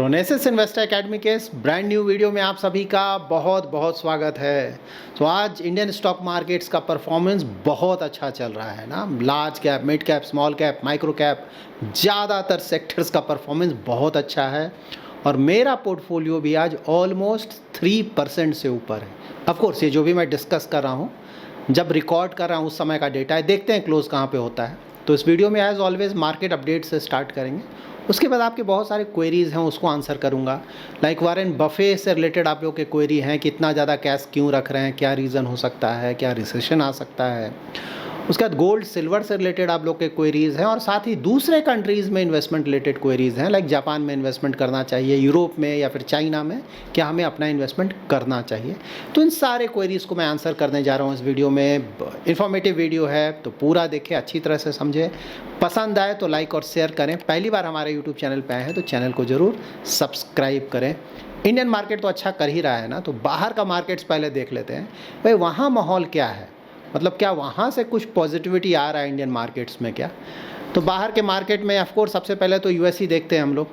प्रोनेसिस investor academy के इस brand new video में आप सभी का बहुत बहुत स्वागत है। तो आज इंडियन स्टॉक मार्केट्स का परफॉर्मेंस बहुत अच्छा चल रहा है ना। Large cap, mid cap, small cap, micro cap, ज़्यादातर सेक्टर्स का परफॉर्मेंस बहुत अच्छा है और मेरा पोर्टफोलियो भी आज ऑलमोस्ट 3% से ऊपर है। ऑफकोर्स ये जो भी मैं डिस्कस कर रहा हूँ, जब रिकॉर्ड कर रहा हूँ उस समय का डेटा है, देखते हैं क्लोज कहाँ पे होता है। तो इस वीडियो में एज ऑलवेज मार्केट अपडेट से स्टार्ट करेंगे, उसके बाद आपके बहुत सारे क्वेरीज़ हैं उसको आंसर करूंगा। लाइक वॉरेन बफे से रिलेटेड आप लोग के क्वेरी हैं कि इतना ज़्यादा कैश क्यों रख रहे हैं, क्या रीज़न हो सकता है, क्या रिसेशन आ सकता है। उसके बाद गोल्ड सिल्वर से रिलेटेड आप लोग के क्वेरीज़ हैं और साथ ही दूसरे कंट्रीज़ में इन्वेस्टमेंट रिलेटेड क्वेरीज़ हैं। लाइक जापान में इन्वेस्टमेंट करना चाहिए, यूरोप में या फिर चाइना में क्या हमें अपना इन्वेस्टमेंट करना चाहिए। तो इन सारे क्वेरीज़ को मैं आंसर करने जा रहा हूँ इस वीडियो में। इन्फॉर्मेटिव वीडियो है तो पूरा देखें, अच्छी तरह से समझें। पसंद आए तो लाइक और शेयर करें। पहली बार हमारे यूट्यूब चैनल पर आए हैं तो चैनल को ज़रूर सब्सक्राइब करें। इंडियन मार्केट तो अच्छा कर ही रहा है ना, तो बाहर का मार्केट्स पहले देख लेते हैं। भाई वहाँ माहौल क्या है, मतलब क्या वहाँ से कुछ पॉजिटिविटी आ रहा है इंडियन मार्केट्स में क्या। तो बाहर के मार्केट में ऑफकोर्स सबसे पहले तो यूएस ही देखते हैं हम लोग।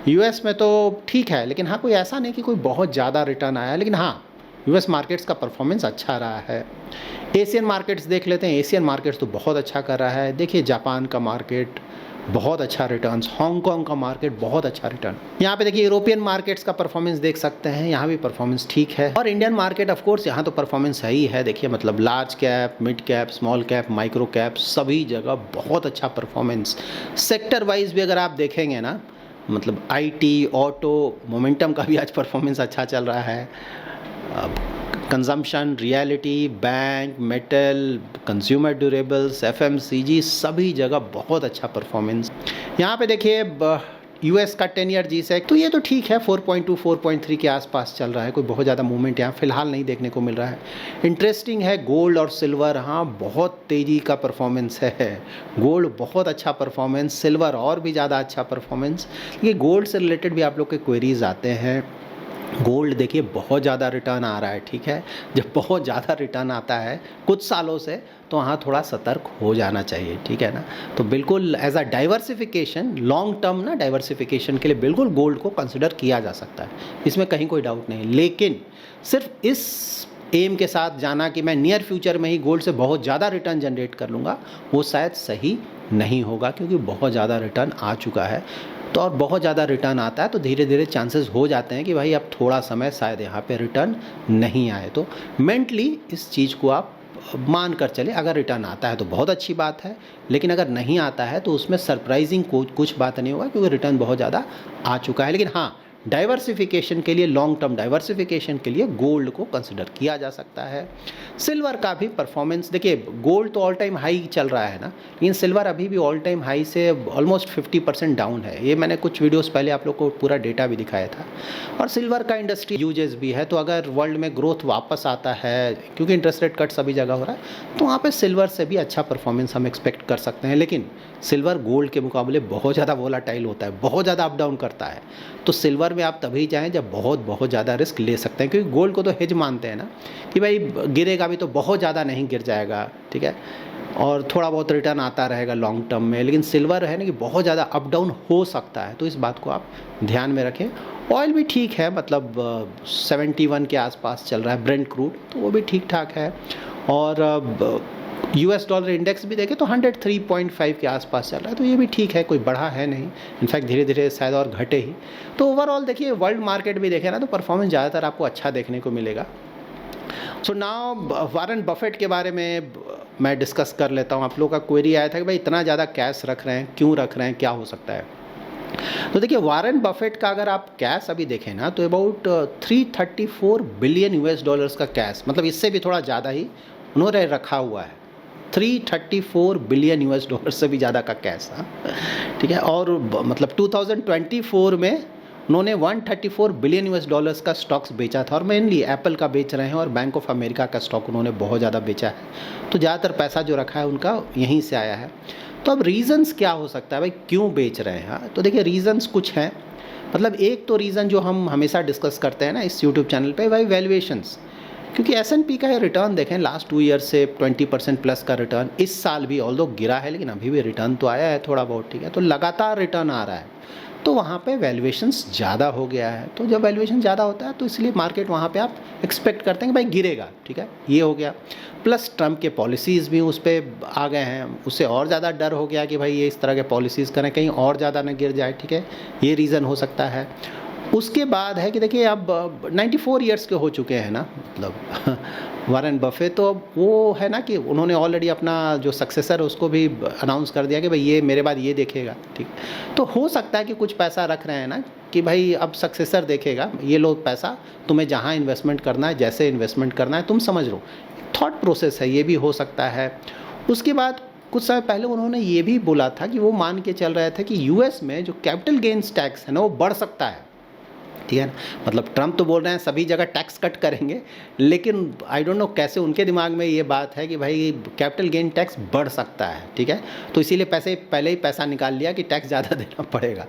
यूएस में तो ठीक है, लेकिन हाँ कोई ऐसा नहीं कि कोई बहुत ज़्यादा रिटर्न आया, लेकिन हाँ यूएस मार्केट्स का परफॉर्मेंस अच्छा रहा है। एशियन मार्केट्स देख लेते हैं। एशियन मार्केट्स तो बहुत अच्छा कर रहा है। देखिए जापान का मार्केट बहुत अच्छा रिटर्न्स, हांगकांग का मार्केट बहुत अच्छा रिटर्न। यहाँ पे देखिए यूरोपियन मार्केट्स का परफॉर्मेंस देख सकते हैं, यहाँ भी परफॉर्मेंस ठीक है। और इंडियन मार्केट ऑफ कोर्स यहाँ तो परफॉर्मेंस है ही है। देखिए मतलब large cap, mid cap, small cap, micro cap सभी जगह बहुत अच्छा परफॉर्मेंस। सेक्टर वाइज भी अगर आप देखेंगे ना, मतलब आईटी, ऑटो, मोमेंटम का भी आज परफॉर्मेंस अच्छा चल रहा है। Consumption, reality, bank, metal, consumer durables, FMCG सभी जगह बहुत अच्छा परफॉर्मेंस। यहाँ पे देखिए यूएस का 10 ईयर जी-सेक तो ये तो ठीक है, 4.2 4.3 के आसपास चल रहा है। कोई बहुत ज़्यादा मूवमेंट यहाँ फिलहाल नहीं देखने को मिल रहा है। इंटरेस्टिंग है गोल्ड और सिल्वर, हाँ बहुत तेज़ी का परफॉर्मेंस है। गोल्ड बहुत अच्छा परफॉर्मेंस, सिल्वर और भी ज़्यादा अच्छा परफॉर्मेंस। ये गोल्ड से रिलेटेड भी आप लोग के क्वेरीज आते हैं। गोल्ड देखिए बहुत ज़्यादा रिटर्न आ रहा है, ठीक है। जब बहुत ज़्यादा रिटर्न आता है कुछ सालों से तो वहाँ थोड़ा सतर्क हो जाना चाहिए, ठीक है ना। तो बिल्कुल as a diversification, long term ना डाइवर्सिफिकेशन के लिए बिल्कुल गोल्ड को कंसिडर किया जा सकता है, इसमें कहीं कोई डाउट नहीं। लेकिन सिर्फ इस एम के साथ जाना कि मैं नियर फ्यूचर में ही गोल्ड से बहुत ज़्यादा रिटर्न जनरेट कर लूँगा, वो शायद सही नहीं होगा, क्योंकि बहुत ज़्यादा रिटर्न आ चुका है। तो और बहुत ज़्यादा रिटर्न आता है तो धीरे धीरे चांसेस हो जाते हैं कि भाई अब थोड़ा समय शायद यहाँ पे रिटर्न नहीं आए। तो मेंटली इस चीज़ को आप मान कर चले। अगर रिटर्न आता है तो बहुत अच्छी बात है, लेकिन अगर नहीं आता है तो उसमें सरप्राइजिंग कुछ बात नहीं होगा, क्योंकि रिटर्न बहुत ज़्यादा आ चुका है। लेकिन हाँ डाइवर्सिफिकेशन के लिए, लॉन्ग टर्म डाइवर्सिफिकेशन के लिए गोल्ड को कंसिडर किया जा सकता है। सिल्वर का भी परफॉर्मेंस देखिए, गोल्ड तो ऑल टाइम हाई चल रहा है ना, लेकिन सिल्वर अभी भी ऑल टाइम हाई से ऑलमोस्ट 50% डाउन है। ये मैंने कुछ वीडियोस पहले आप लोग को पूरा डेटा भी दिखाया था। और सिल्वर का इंडस्ट्री यूजेस भी है, तो अगर वर्ल्ड में ग्रोथ वापस आता है, क्योंकि इंटरेस्ट रेट कट सभी जगह हो रहा है, तो वहाँ पर सिल्वर से भी अच्छा परफॉर्मेंस हम एक्सपेक्ट कर सकते हैं। लेकिन सिल्वर गोल्ड के मुकाबले बहुत ज़्यादा वोलाटाइल होता है, बहुत ज़्यादा अप डाउन करता है। तो सिल्वर में आप तभी जाएं जब बहुत ज़्यादा रिस्क ले सकते हैं, क्योंकि गोल्ड को तो हेज मानते हैं ना कि भाई गिरेगा भी तो बहुत ज़्यादा नहीं गिर जाएगा, ठीक है, और थोड़ा बहुत रिटर्न आता रहेगा लॉन्ग टर्म में। लेकिन सिल्वर है ना कि बहुत ज़्यादा अप डाउन हो सकता है, तो इस बात को आप ध्यान में रखें। ऑयल भी ठीक है, मतलब 71 के आसपास चल रहा है ब्रेंट क्रूड, तो वो भी ठीक ठाक है। और यूएस डॉलर इंडेक्स भी देखें तो 103.5 के आसपास चल रहा है, तो ये भी ठीक है, कोई बढ़ा है नहीं। इनफैक्ट धीरे धीरे शायद और घटे ही। तो ओवरऑल देखिए वर्ल्ड मार्केट भी देखें ना तो परफॉर्मेंस ज़्यादातर आपको अच्छा देखने को मिलेगा। सो नाउ वॉरेन बफेट के बारे में मैं डिस्कस कर लेता हूँ। आप लोगों का क्वेरी आया था कि भाई इतना ज़्यादा कैश रख रहे हैं, क्यों रख रहे हैं, क्या हो सकता है। तो देखिए वॉरेन बफेट का अगर आप कैश अभी देखें ना तो अबाउट 334 बिलियन यूएस डॉलर्स का कैश, मतलब इससे भी थोड़ा ज़्यादा ही उन्होंने रखा हुआ है। 334 बिलियन यूएस डॉलर से भी ज़्यादा का कैश था, ठीक है। और मतलब 2024 में उन्होंने 134 बिलियन यूएस डॉलर्स का स्टॉक्स बेचा था, और मेनली एप्पल का बेच रहे हैं और बैंक ऑफ अमेरिका का स्टॉक उन्होंने बहुत ज़्यादा बेचा है। तो ज़्यादातर पैसा जो रखा है उनका यहीं से आया है। तो अब रीज़न्स क्या हो सकता है भाई, क्यों बेच रहे हैं। तो देखिए रीज़न्स कुछ हैं, मतलब एक तो रीज़न जो हम हमेशा डिस्कस करते हैं ना इस यूट्यूब चैनल पर, भाई वैल्यूएशंस। क्योंकि एस&पी का रिटर्न देखें लास्ट 2 ईयर से 20% प्लस का रिटर्न, इस साल भी ऑल्दो गिरा है लेकिन अभी भी रिटर्न तो आया है थोड़ा बहुत, ठीक है। तो लगातार रिटर्न आ रहा है, तो तो वहाँ पे वैल्यूएशंस ज़्यादा हो गया है। तो जब वैल्यूएशन ज़्यादा होता है तो इसलिए मार्केट वहाँ पे आप एक्सपेक्ट करते हैं कि भाई गिरेगा, ठीक है, ये हो गया। प्लस ट्रम्प के पॉलिसीज़ भी उस पे आ गए हैं, उससे और ज़्यादा डर हो गया कि भाई ये इस तरह के पॉलिसीज़ करें कहीं और ज़्यादा ना गिर जाए, ठीक है, ये रीज़न हो सकता है। उसके बाद है कि देखिए अब 94 ईयर्स के हो चुके हैं ना, मतलब वारेन बफे, तो अब वो है ना कि उन्होंने ऑलरेडी अपना जो सक्सेसर है उसको भी अनाउंस कर दिया कि भाई ये मेरे बाद ये देखेगा, ठीक। तो हो सकता है कि कुछ पैसा रख रहे हैं ना कि भाई अब सक्सेसर देखेगा, ये लो पैसा, तुम्हें जहाँ इन्वेस्टमेंट करना है, जैसे इन्वेस्टमेंट करना है तुम समझ लो। थॉट प्रोसेस है, ये भी हो सकता है। उसके बाद कुछ समय पहले उन्होंने ये भी बोला था कि वो मान के चल रहे थे कि यूएस में जो कैपिटल गेन्स टैक्स है ना वो बढ़ सकता है, ठीक है ना। मतलब ट्रम्प तो बोल रहे हैं सभी जगह टैक्स कट करेंगे, लेकिन आई डोंट नो कैसे उनके दिमाग में ये बात है कि भाई कैपिटल गेन टैक्स बढ़ सकता है, ठीक है। तो इसीलिए पहले ही पैसा निकाल लिया कि टैक्स ज़्यादा देना पड़ेगा।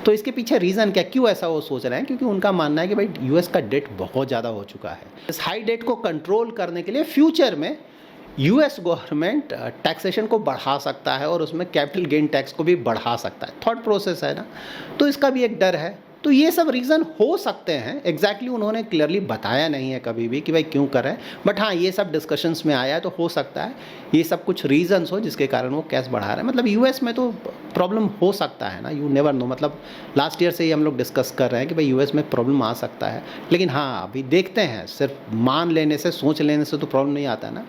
तो इसके पीछे रीज़न क्या, क्यों ऐसा वो सोच रहे हैं? क्योंकि उनका मानना है कि भाई यूएस का डेट बहुत ज़्यादा हो चुका है। इस हाई डेट को कंट्रोल करने के लिए फ्यूचर में यूएस गवर्नमेंट टैक्सेशन को बढ़ा सकता है और उसमें कैपिटल गेन टैक्स को भी बढ़ा सकता है। थॉट प्रोसेस है ना, तो इसका भी एक डर है। तो ये सब रीज़न हो सकते हैं, एग्जैक्टली उन्होंने क्लियरली बताया नहीं है कभी भी कि भाई क्यों करें, बट हाँ ये सब डिस्कशंस में आया है, तो हो सकता है ये सब कुछ रीजंस हो जिसके कारण वो कैश बढ़ा रहे हैं। मतलब यूएस में तो प्रॉब्लम हो सकता है ना, यू नेवर नो। मतलब लास्ट ईयर से ही हम लोग डिस्कस कर रहे हैं कि भाई यूएस में प्रॉब्लम आ सकता है, लेकिन हाँ अभी देखते हैं, सिर्फ मान लेने से, सोच लेने से तो प्रॉब्लम नहीं आता ना,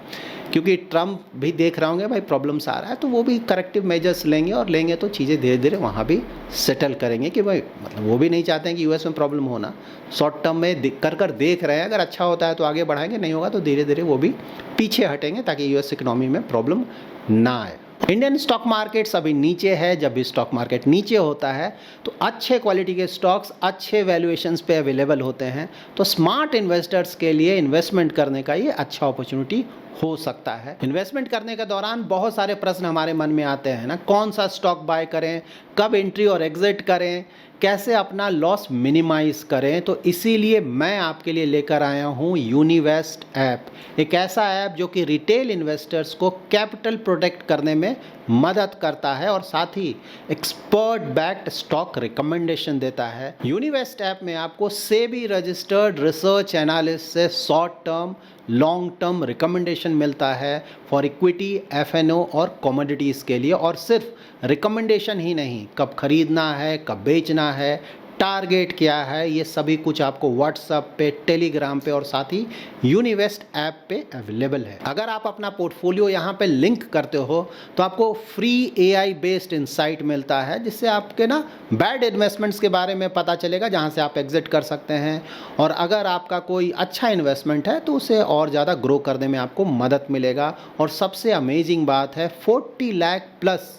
क्योंकि ट्रम्प भी देख रहे होंगे भाई प्रॉब्लम्स आ रहा है, तो वो भी करेक्टिव मेजर्स लेंगे और लेंगे तो चीज़ें धीरे धीरे वहाँ भी सेटल करेंगे कि भाई मतलब वो भी नहीं चाहते हैं कि यूएस में प्रॉब्लम होना। शॉर्ट टर्म में कर देख रहे हैं, अगर अच्छा होता है तो आगे बढ़ाएंगे, नहीं होगा तो धीरे धीरे वो भी पीछे हटेंगे ताकि यूएस इकोनॉमी में प्रॉब्लम ना आए। इंडियन स्टॉक मार्केट्स अभी नीचे है। जब भी स्टॉक मार्केट नीचे होता है तो अच्छे क्वालिटी के स्टॉक्स अच्छे वैल्यूएशंस पे अवेलेबल होते हैं, तो स्मार्ट इन्वेस्टर्स के लिए इन्वेस्टमेंट करने का ये अच्छा अपॉर्चुनिटी हो सकता है। इन्वेस्टमेंट करने के दौरान बहुत सारे प्रश्न हमारे मन में आते हैं ना, कौन सा स्टॉक बाय करें, कब एंट्री और एग्जिट करें, कैसे अपना लॉस मिनिमाइज करें। तो इसीलिए मैं आपके लिए लेकर आया हूं यूनिवेस्ट ऐप, एक ऐसा ऐप जो कि रिटेल इन्वेस्टर्स को कैपिटल प्रोटेक्ट करने में मदद करता है और साथ ही एक्सपर्ट बैक्ड स्टॉक रिकमेंडेशन देता है। यूनिवेस्ट ऐप में आपको सेबी रजिस्टर्ड रिसर्च एनालिस्ट से short term, long term recommendation मिलता है फॉर इक्विटी, एफएनओ और कमोडिटीज़ के लिए। और सिर्फ रिकमेंडेशन ही नहीं, कब खरीदना है, कब बेचना है, टारगेट क्या है, ये सभी कुछ आपको व्हाट्सएप पे, टेलीग्राम पे और साथ ही यूनिवेस्ट ऐप पे अवेलेबल है। अगर आप अपना पोर्टफोलियो यहाँ पे लिंक करते हो तो आपको फ्री एआई बेस्ड इंसाइट मिलता है, जिससे आपके ना बैड इन्वेस्टमेंट्स के बारे में पता चलेगा, जहाँ से आप एग्जिट कर सकते हैं। और अगर आपका कोई अच्छा इन्वेस्टमेंट है तो उसे और ज़्यादा ग्रो करने में आपको मदद मिलेगा। और सबसे अमेजिंग बात है 40 लाख प्लस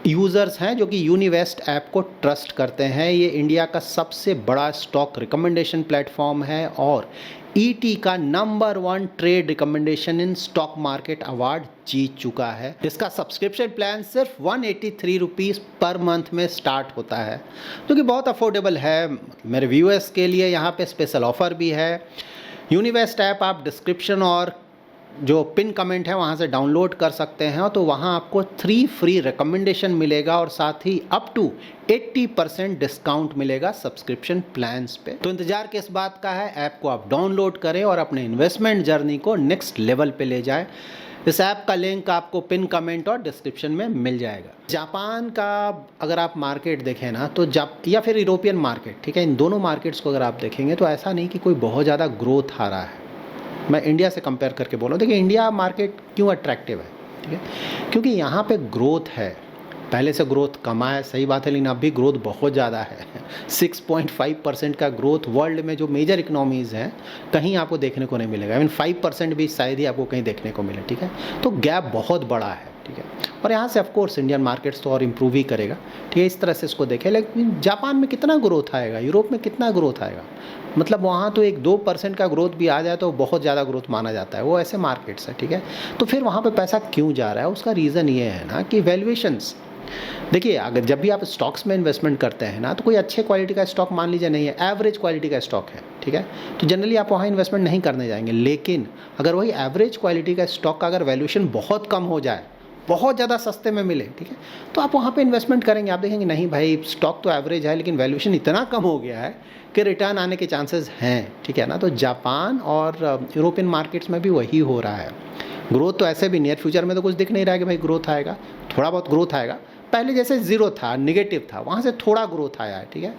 यूज़र्स हैं जो कि यूनिवेस्ट ऐप को ट्रस्ट करते हैं। ये इंडिया का सबसे बड़ा स्टॉक रिकमेंडेशन प्लेटफॉर्म है और ईटी का नंबर 1 trade recommendation in stock market award जीत चुका है। इसका सब्सक्रिप्शन प्लान सिर्फ 183 रुपीज़ पर मंथ में स्टार्ट होता है, जो कि बहुत अफोर्डेबल है। मेरे व्यूअर्स के लिए यहाँ पे स्पेशल ऑफ़र भी है। यूनिवेस्ट ऐप आप डिस्क्रिप्शन और जो पिन कमेंट है वहाँ से डाउनलोड कर सकते हैं, तो वहाँ आपको 3 फ्री रिकमेंडेशन मिलेगा और साथ ही अप टू 80% डिस्काउंट मिलेगा सब्सक्रिप्शन प्लान्स पे। तो इंतजार किस बात का है, ऐप को आप डाउनलोड करें और अपने इन्वेस्टमेंट जर्नी को नेक्स्ट लेवल पे ले जाएं। इस ऐप का लिंक आपको पिन कमेंट और डिस्क्रिप्शन में मिल जाएगा। जापान का अगर आप मार्केट देखें ना तो या फिर यूरोपियन मार्केट, ठीक है, इन दोनों मार्केट्स को अगर आप देखेंगे तो ऐसा नहीं कि कोई बहुत ज़्यादा ग्रोथ आ रहा है। मैं इंडिया से कंपेयर करके बोल रहा हूँ। देखिए इंडिया मार्केट क्यों अट्रैक्टिव है, ठीक है, क्योंकि यहाँ पे ग्रोथ है। पहले से ग्रोथ कमा है, सही बात है, लेकिन अब भी ग्रोथ बहुत ज़्यादा है। 6.5% का ग्रोथ वर्ल्ड में जो मेजर इकोनॉमीज़ हैं कहीं आपको देखने को नहीं मिलेगा। इवन 5% भी शायद ही आपको कहीं देखने को मिले, ठीक है। तो गैप बहुत बड़ा है, ठीक है। और यहाँ से ऑफकोर्स इंडियन मार्केट्स तो और इम्प्रूव ही करेगा, ठीक है, इस तरह से इसको देखें। लेकिन जापान में कितना ग्रोथ आएगा, यूरोप में कितना ग्रोथ आएगा, मतलब वहाँ तो 1-2% का ग्रोथ भी आ जाए तो बहुत ज़्यादा ग्रोथ माना जाता है। वो ऐसे मार्केट्स है, ठीक है। तो फिर वहाँ पे पैसा क्यों जा रहा है, उसका रीज़न ये है ना कि वैल्यूएशंस। देखिए अगर जब भी आप स्टॉक्स में इन्वेस्टमेंट करते हैं ना, तो कोई अच्छे क्वालिटी का स्टॉक मान लीजिए नहीं है, एवरेज क्वालिटी का स्टॉक है, ठीक है, तो जनरली आप वहाँ इन्वेस्टमेंट नहीं करने जाएंगे। लेकिन अगर वही एवरेज क्वालिटी का स्टॉक का अगर वैल्यूएशन बहुत कम हो जाए बहुत ज़्यादा सस्ते में मिले, ठीक है, तो आप वहाँ पे इन्वेस्टमेंट करेंगे। आप देखेंगे नहीं भाई स्टॉक तो एवरेज है लेकिन वैल्यूएशन इतना कम हो गया है कि रिटर्न आने के चांसेस हैं, ठीक है ना। तो जापान और यूरोपियन मार्केट्स में भी वही हो रहा है। ग्रोथ तो ऐसे भी नियर फ्यूचर में तो कुछ दिख नहीं रहा है कि भाई ग्रोथ आएगा, थोड़ा बहुत ग्रोथ आएगा, पहले जैसे ज़ीरो था, नेगेटिव था, वहाँ से थोड़ा ग्रोथ आया है, ठीक है,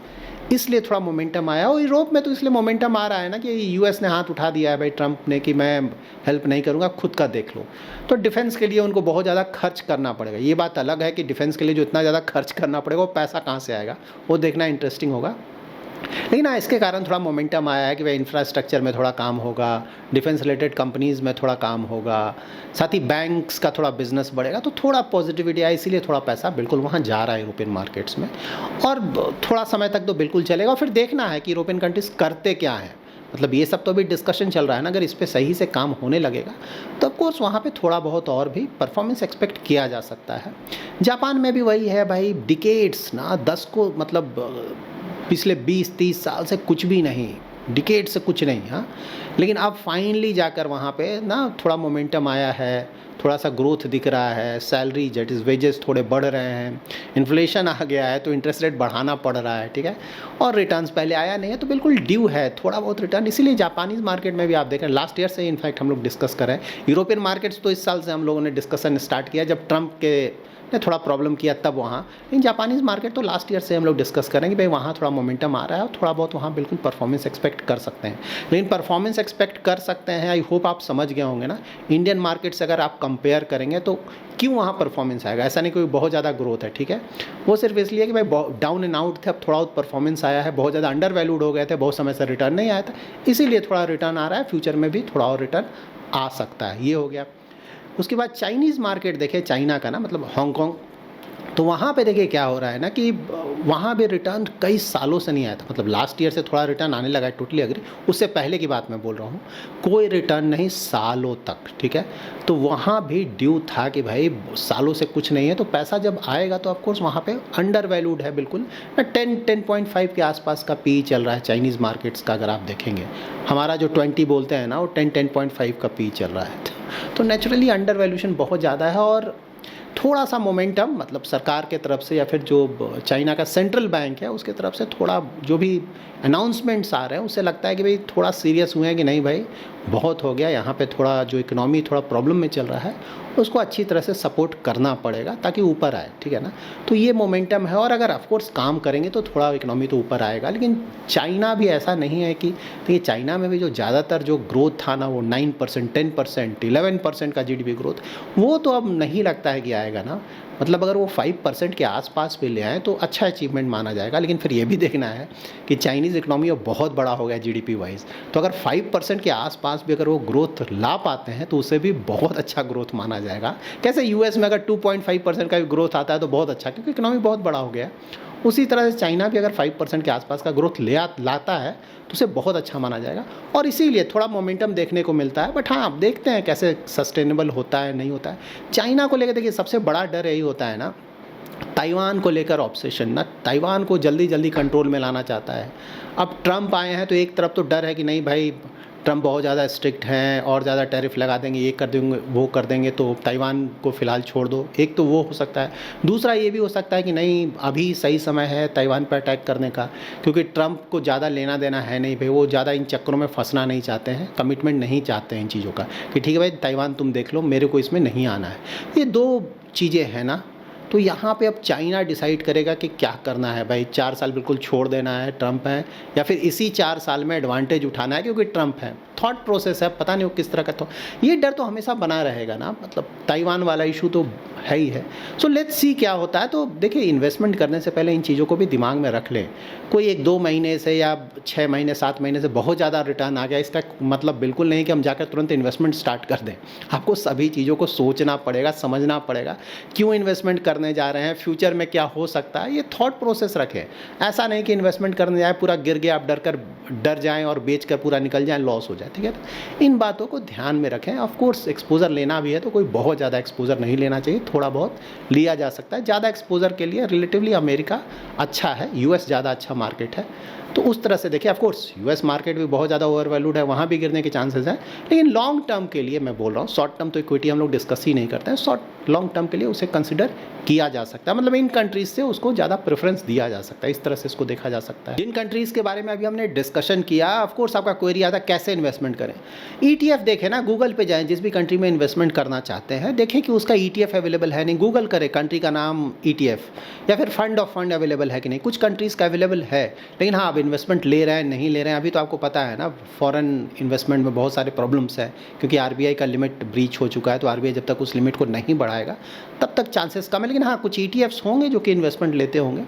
इसलिए थोड़ा मोमेंटम आया। और यूरोप में तो इसलिए मोमेंटम आ रहा है ना कि यूएस ने हाथ उठा दिया है भाई ट्रंप ने कि मैं हेल्प नहीं करूँगा, खुद का देख लो। तो डिफेंस के लिए उनको बहुत ज़्यादा खर्च करना पड़ेगा। ये बात अलग है कि डिफेंस के लिए जो इतना ज़्यादा खर्च करना पड़ेगा वो पैसा कहाँ से आएगा, वो देखना इंटरेस्टिंग होगा। लेकिन हाँ, इसके कारण थोड़ा मोमेंटम आया है कि भाई इंफ्रास्ट्रक्चर में थोड़ा काम होगा, डिफेंस रिलेटेड कंपनीज़ में थोड़ा काम होगा, साथ ही बैंक्स का थोड़ा बिजनेस बढ़ेगा, तो थोड़ा पॉजिटिविटी आया, इसीलिए थोड़ा पैसा बिल्कुल वहाँ जा रहा है यूरोपियन मार्केट्स में। और थोड़ा समय तक तो बिल्कुल चलेगा। और फिर देखना है कि यूरोपियन कंट्रीज़ करते क्या हैं, मतलब ये सब तो अभी डिस्कशन चल रहा है ना। अगर इस पर सही से काम होने लगेगा तो ऑफकोर्स वहाँ पे थोड़ा बहुत और भी परफॉर्मेंस एक्सपेक्ट किया जा सकता है। जापान में भी वही है भाई, डिकेड्स ना 10 को मतलब पिछले 20-30 साल से कुछ भी नहीं, डिकेड से कुछ नहीं, हाँ। लेकिन अब फाइनली जाकर वहाँ पे ना थोड़ा मोमेंटम आया है, थोड़ा सा ग्रोथ दिख रहा है, सैलरी दैट इज़ वेजेस थोड़े बढ़ रहे हैं, इन्फ्लेशन आ गया है तो इंटरेस्ट रेट बढ़ाना पड़ रहा है, ठीक है, और रिटर्न्स पहले आया नहीं है तो बिल्कुल ड्यू है थोड़ा बहुत रिटर्न। इसीलिए जापानीज़ मार्केट में भी आप देखें लास्ट ईयर से इनफैक्ट हम लोग डिस्कस कर रहे हैं। यूरोपियन मार्केट्स तो इस साल से हम लोगों ने डिस्कशन स्टार्ट किया जब ट्रंप के ने थोड़ा प्रॉब्लम किया तब वहाँ, लेकिन जापानीज़ मार्केट तो लास्ट ईयर से हम लोग डिस्कस करेंगे भाई वहाँ थोड़ा मोमेंटम आ रहा है और थोड़ा बहुत वहाँ बिल्कुल परफॉर्मेंस एक्सपेक्ट कर सकते हैं। लेकिन परफॉर्मेंस एक्सपेक्ट कर सकते हैं, आई होप आप समझ गए होंगे ना। इंडियन मार्केट से अगर आप कंपेयर करेंगे तो क्यों वहाँ परफॉर्मेंस आएगा, ऐसा नहीं कोई बहुत ज़्यादा ग्रोथ है, ठीक है, वो सिर्फ इसलिए कि भाई डाउन एंड आउट थे, अब थोड़ा बहुत परफॉर्मेंस आया है, बहुत ज़्यादा अंडर वैल्यूड हो गए थे, बहुत समय से रिटर्न नहीं आया था, इसीलिए थोड़ा रिटर्न आ रहा है, फ्यूचर में भी थोड़ा और रिटर्न आ सकता है। ये हो गया। उसके बाद चाइनीज़ मार्केट देखें, चाइना का ना मतलब हांगकॉन्ग, तो वहाँ पे देखिए क्या हो रहा है ना कि वहाँ भी रिटर्न कई सालों से नहीं आया था, मतलब लास्ट ईयर से थोड़ा रिटर्न आने लगा है, टोटली अग्री, उससे पहले की बात मैं बोल रहा हूँ, कोई रिटर्न नहीं सालों तक, ठीक है। तो वहाँ भी ड्यू था कि भाई सालों से कुछ नहीं है, तो पैसा जब आएगा तो ऑफकोर्स वहाँ पे अंडर वैल्यूड है बिल्कुल। 10.5 के आसपास का पी चल रहा है चाइनीज़ मार्केट्स का, अगर आप देखेंगे हमारा जो 20 बोलते हैं ना वो 10.5 का पी चल रहा है। तो नेचुरली अंडर वैल्यूशन बहुत ज़्यादा है। और थोड़ा सा मोमेंटम मतलब सरकार के तरफ से या फिर जो चाइना का सेंट्रल बैंक है उसके तरफ से थोड़ा जो भी अनाउंसमेंट्स आ रहे हैं उससे लगता है कि भाई थोड़ा सीरियस हुए हैं कि नहीं भाई बहुत हो गया, यहाँ पे थोड़ा जो इकोनॉमी थोड़ा प्रॉब्लम में चल रहा है उसको अच्छी तरह से सपोर्ट करना पड़ेगा ताकि ऊपर आए, ठीक है ना। तो ये मोमेंटम है और अगर ऑफकोर्स काम करेंगे तो थोड़ा इकोनॉमी तो ऊपर आएगा। लेकिन चाइना भी ऐसा नहीं है कि देखिए चाइना में भी जो ज़्यादातर जो ग्रोथ था ना वो 9%, 10%, 11% का जीडीपी ग्रोथ, वो तो अब नहीं लगता है कि आएगा ना। मतलब अगर वो 5% के आसपास भी ले आए तो अच्छा अचीवमेंट माना जाएगा। लेकिन फिर ये भी देखना है कि चाइनीज़ इकोनॉमी अब बहुत बड़ा हो गया जीडीपी वाइज, तो अगर 5% के आसपास भी अगर वो ग्रोथ ला पाते हैं तो उसे भी बहुत अच्छा ग्रोथ माना जाएगा। कैसे यूएस में अगर 2.5% का भी ग्रोथ आता है तो बहुत अच्छा, क्योंकि इकोनॉमी बहुत बड़ा हो गया। उसी तरह से चाइना भी अगर 5% के आसपास का ग्रोथ लाता है तो उसे बहुत अच्छा माना जाएगा और इसीलिए थोड़ा मोमेंटम देखने को मिलता है। बट हाँ, आप देखते हैं कैसे सस्टेनेबल होता है नहीं होता है। चाइना को लेकर देखिए सबसे बड़ा डर यही होता है ना, ताइवान को लेकर ऑब्सेशन ना, ताइवान को जल्दी जल्दी कंट्रोल में लाना चाहता है। अब ट्रंप आए हैं तो एक तरफ तो डर है कि नहीं भाई ट्रंप बहुत ज़्यादा स्ट्रिक्ट हैं और ज़्यादा टैरिफ लगा देंगे, ये कर देंगे वो कर देंगे तो ताइवान को फ़िलहाल छोड़ दो, एक तो वो हो सकता है। दूसरा ये भी हो सकता है कि नहीं अभी सही समय है ताइवान पर अटैक करने का, क्योंकि ट्रंप को ज़्यादा लेना देना है नहीं भाई, वो ज़्यादा इन चक्करों में फंसना नहीं चाहते हैं, कमिटमेंट नहीं चाहते हैं इन चीज़ों का कि ठीक है भाई ताइवान तुम देख लो, मेरे को इसमें नहीं आना है। ये दो चीज़ें हैं ना, तो यहाँ पे अब चाइना डिसाइड करेगा कि क्या करना है भाई, 4 साल बिल्कुल छोड़ देना है ट्रंप है या फिर इसी 4 साल में एडवांटेज उठाना है क्योंकि ट्रंप है। थॉट प्रोसेस है, पता नहीं वो किस तरह का। तो ये डर तो हमेशा बना रहेगा ना, मतलब ताइवान वाला इशू तो है ही है। सो लेट्स सी क्या होता है। तो देखिए इन्वेस्टमेंट करने से पहले इन चीज़ों को भी दिमाग में रख लें। कोई 1-2 महीने से या 6 महीने 7 महीने से बहुत ज़्यादा रिटर्न आ गया, इसका मतलब बिल्कुल नहीं कि हम जाकर तुरंत इन्वेस्टमेंट स्टार्ट कर दें। आपको सभी चीज़ों को सोचना पड़ेगा, समझना पड़ेगा, क्यों इन्वेस्टमेंट करने जा रहे हैं, फ्यूचर में क्या हो सकता है, ये थॉट प्रोसेस रखें। ऐसा नहीं कि इन्वेस्टमेंट करने जाए पूरा गिर गया आप डर जाएँ और बेच कर पूरा निकल जाएँ, लॉस हो जाए, ठीक है। तो इन बातों को ध्यान में रखें। ऑफकोर्स एक्सपोजर लेना भी है तो कोई बहुत ज़्यादा एक्सपोजर नहीं लेना चाहिए, थोड़ा बहुत लिया जा सकता है। ज़्यादा एक्सपोजर के लिए रिलेटिवली अमेरिका अच्छा है, यूएस ज़्यादा अच्छा मार्केट है। तो उस तरह से देखिए, ऑफ कोर्स यूएस मार्केट भी बहुत ज़्यादा ओवर वैल्यूड है, वहाँ भी गिरने के चांसेस हैं, लेकिन लॉन्ग टर्म के लिए मैं बोल रहा हूँ, शॉर्ट टर्म तो इक्विटी हम लोग डिस्कस ही नहीं करते हैं, लॉन्ग टर्म के लिए उसे कंसिडर किया जा सकता है, मतलब इन कंट्रीज से उसको ज़्यादा प्रेफरेंस दिया जा सकता है, इस तरह से इसको देखा जा सकता है। जिन कंट्रीज़ के बारे में अभी हमने डिस्कशन किया, ऑफ कोर्स आपका क्वेरी आता है कैसे इन्वेस्टमेंट करें। ETF देखें ना, गूगल पे जाएं, जिस भी कंट्री में इन्वेस्टमेंट करना चाहते हैं देखें कि उसका ETF अवेलेबल है नहीं, गूगल करें कंट्री का नाम ETF, या फिर फंड ऑफ फंड अवेलेबल है कि नहीं। कुछ कंट्रीज़ का अवेलेबल है, लेकिन हाँ अब इन्वेस्टमेंट ले रहे हैं नहीं ले रहे हैं, अभी तो आपको पता है ना फॉरेन इन्वेस्टमेंट में बहुत सारे प्रॉब्लम्स हैं, क्योंकि RBI का लिमिट ब्रीच हो चुका है, तो RBI जब तक उस लिमिट को नहीं बढ़ाएगा तब तक चांसेस कम है। लेकिन हाँ कुछ ETFs होंगे जो कि इन्वेस्टमेंट लेते होंगे,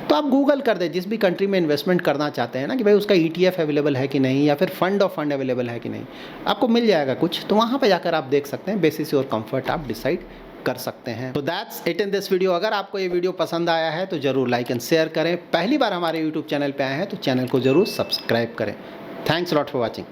तो आप गूगल कर दें जिस भी कंट्री में इन्वेस्टमेंट करना चाहते हैं ना, कि भाई उसका ETF अवेलेबल है कि नहीं, या फिर फंड ऑफ फंड अवेलेबल है कि नहीं, आपको मिल जाएगा कुछ, तो वहाँ पर जाकर आप देख सकते हैं, बेसिस योर कंफर्ट आप डिसाइड कर सकते हैं। तो that's it in this video. अगर आपको ये वीडियो पसंद आया है तो जरूर लाइक एंड शेयर करें, पहली बार हमारे यूट्यूब चैनल पे आए हैं तो चैनल को जरूर सब्सक्राइब करें। Thanks lot for watching.